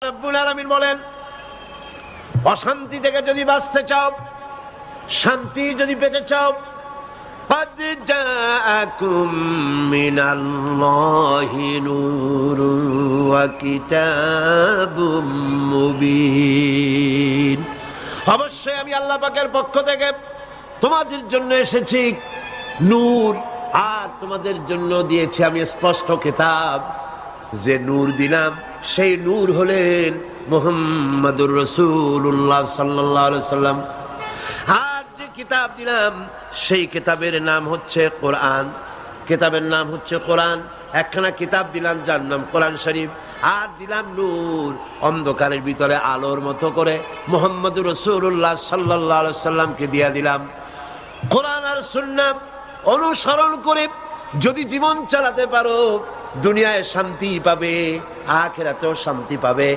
রব্বুল আলামিন বলেন, অশান্তি থেকে যদি বাঁচতে চাও, শান্তি যদি পেতে চাও, قد جاءكم من الله نور وكتاب مبين। অবশ্যই আমি আল্লাহ পাকের পক্ষ থেকে তোমাদের জন্য এসেছি নূর, আর তোমাদের জন্য দিয়েছি আমি স্পষ্ট কিতাব। যে নূর দিলাম সেই নূর হলেন মুহাম্মাদুর রাসূলুল্লাহ সাল্লাল্লাহু আলাইহি সাল্লাম। আর যে কিতাব দিলাম সেই কিতাবের নাম হচ্ছে কোরআন। কিতাবের নাম হচ্ছে কোরআন। একখানা কিতাব দিলাম যার নাম কোরআন শরীফ, আর দিলাম নূর, অন্ধকারের ভিতরে আলোর মতো করে মুহাম্মাদুর রাসূলুল্লাহ সাল্লাল্লাহু আলাইহি সাল্লামকে দিয়ে দিলাম। কোরআন আর সুন্নাহ অনুসরণ করে যদি জীবন চালাতে পারো, দুনিয়ায় শান্তি পাবে, আখিরাতেও শান্তি পাবে।